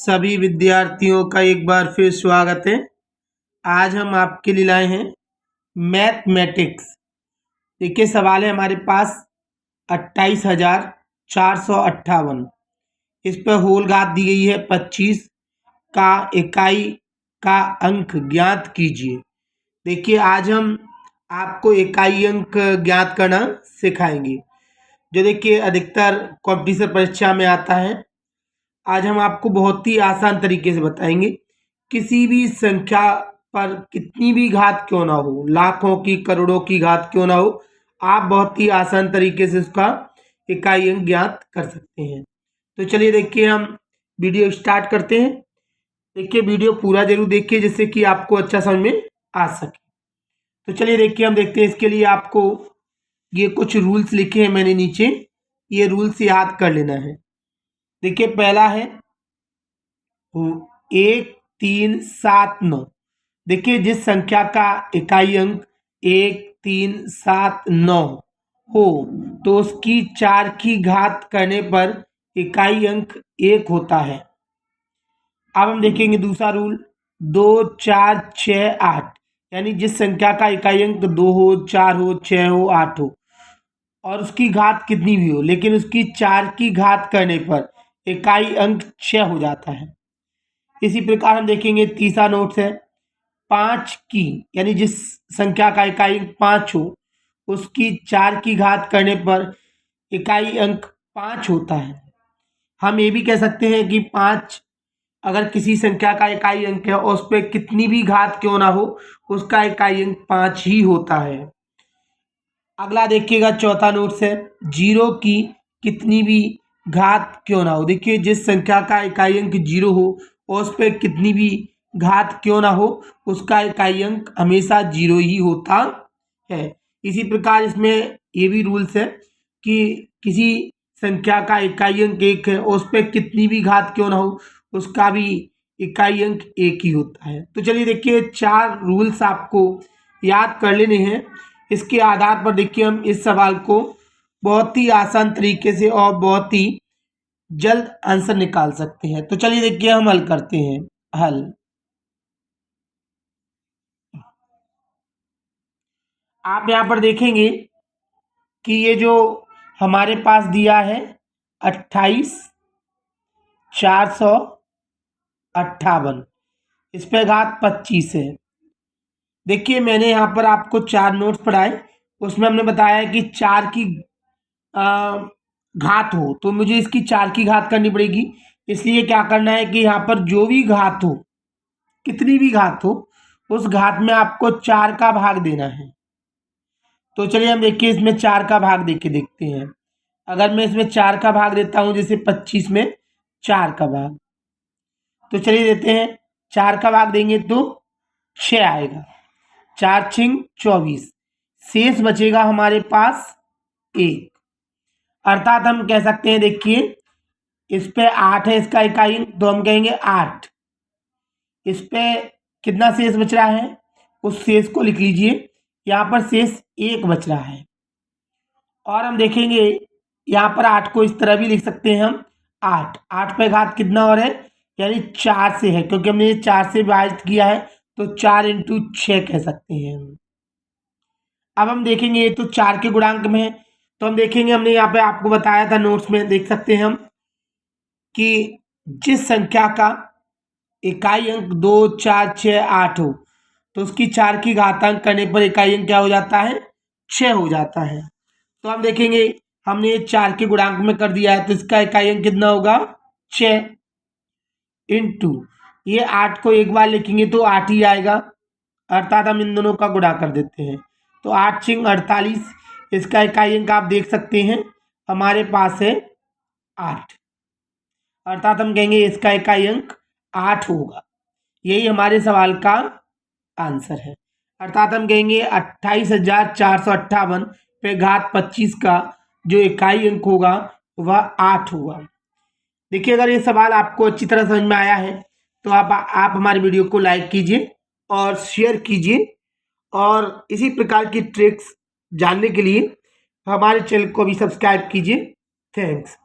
सभी विद्यार्थियों का एक बार फिर स्वागत है। आज हम आपके लिए लाए हैं मैथमेटिक्स। देखिए सवाल है हमारे पास 28,458। इस पर होल घात दी गई है 25 का इकाई का अंक ज्ञात कीजिए। देखिए आज हम आपको इकाई अंक ज्ञात करना सिखाएंगे, जो देखिए अधिकतर कॉम्पिटिशन परीक्षा में आता है। आज हम आपको बहुत ही आसान तरीके से बताएंगे। किसी भी संख्या पर कितनी भी घात क्यों ना हो, लाखों की करोड़ों की घात क्यों ना हो, आप बहुत ही आसान तरीके से उसका इकाई अंक ज्ञात कर सकते हैं। तो चलिए देखिए हम वीडियो स्टार्ट करते हैं। देखिए वीडियो पूरा जरूर देखिए जिससे कि आपको अच्छा समझ में आ सके। तो चलिए देखिए हम देखते हैं। इसके लिए आपको ये कुछ रूल्स लिखे हैं मैंने नीचे, ये रूल्स याद कर लेना है। देखिए पहला है 1, 3, 7, 9। देखिए जिस संख्या का इकाई अंक 1, 3, 7, 9 हो तो उसकी 4 की घात करने पर इकाई अंक 1 होता है। अब हम देखेंगे दूसरा रूल 2, 4, 6, 8। यानी जिस संख्या का इकाई अंक 2 हो, 4 हो, 6 हो, 8 हो और उसकी घात कितनी भी हो, लेकिन उसकी 4 की घात करने पर इकाई अंक 6 हो जाता है। इसी प्रकार हम देखेंगे तीसरा नोट्स है 5 की, यानी जिस संख्या का इकाई अंक 5 हो उसकी 4 की घात करने पर इकाई अंक 5 होता है। हम ये भी कह सकते हैं कि 5 अगर किसी संख्या का इकाई अंक है और उस पर कितनी भी घात क्यों ना हो उसका इकाई अंक 5 ही होता है। अगला देखिएगा चौथा नोट्स है 0 की कितनी भी घात क्यों ना हो। देखिए जिस संख्या का इकाई अंक 0 हो और उस पर कितनी भी घात क्यों ना हो उसका इकाई अंक हमेशा 0 ही होता है। इसी प्रकार इसमें ये भी रूल्स है कि किसी संख्या का इकाई अंक 1 है और उस पर कितनी भी घात क्यों ना हो उसका भी इकाई अंक 1 ही होता है। तो चलिए देखिए 4 रूल्स आपको याद कर लेने हैं। इसके आधार पर देखिए हम इस सवाल को बहुत ही आसान तरीके से और बहुत ही जल्द आंसर निकाल सकते हैं। तो चलिए देखिए हम हल करते हैं। हल आप यहाँ पर देखेंगे कि ये जो हमारे पास दिया है 28,458, इस पे घात 25 है। देखिए मैंने यहाँ पर आपको 4 नोट्स पढ़ाए, उसमें हमने बताया कि 4 की घात हो तो मुझे इसकी 4 की घात करनी पड़ेगी। इसलिए क्या करना है कि यहाँ पर जो भी घात हो, कितनी भी घात हो, उस घात में आपको 4 का भाग देना है। तो चलिए हम देखिए इसमें 4 का भाग देके देखते हैं। अगर मैं इसमें 4 का भाग देता हूं, जैसे 25 में 4 का भाग, तो चलिए देते हैं 4 का भाग देंगे तो 6 आएगा। 4 छिंग 24, शेष बचेगा हमारे पास 1। अर्थात हम कह सकते हैं देखिए इस पे 8 है इसका इकाई, तो हम कहेंगे 8। इस पे कितना शेष बच रहा है उस शेष को लिख लीजिए। यहाँ पर शेष 1 बच रहा है। और हम देखेंगे यहाँ पर 8 को इस तरह भी लिख सकते हैं हम 8 पे घात कितना और है, यानी 4 से है, क्योंकि हमने 4 से विभाजित किया है तो 4 इंटू 6 कह सकते हैं हम। अब हम देखेंगे ये तो 4 के गुणांक में है, तो हम देखेंगे हमने यहाँ पे आपको बताया था नोट्स में, देख सकते हैं हम कि जिस संख्या का इकाई अंक 2, 4, 6, 8 हो तो उसकी 4 की घातांक करने पर इकाई अंक क्या हो जाता है, 6 हो जाता है। तो हम देखेंगे हमने 4 के गुणांक में कर दिया है तो इसका इकाई अंक कितना होगा, 6 इंटू ये 8 को एक बार लिखेंगे तो 8 ही आएगा, अर्थात हम इन दोनों का गुणा कर देते हैं तो 8 छिंग 48, इसका इकाई अंक आप देख सकते हैं हमारे पास है 8, अर्थात हम कहेंगे इसका इकाई अंक 8 होगा। यही हमारे सवाल का आंसर है। अर्थात हम कहेंगे 28,458 पे घात 25 का जो इकाई अंक होगा वह 8 होगा। देखिए अगर ये सवाल आपको अच्छी तरह समझ में आया है तो आप हमारे वीडियो को लाइक कीजिए और शेयर कीजिए, और इसी प्रकार की ट्रिक्स जानने के लिए हमारे चैनल को भी सब्सक्राइब कीजिए। थैंक्स।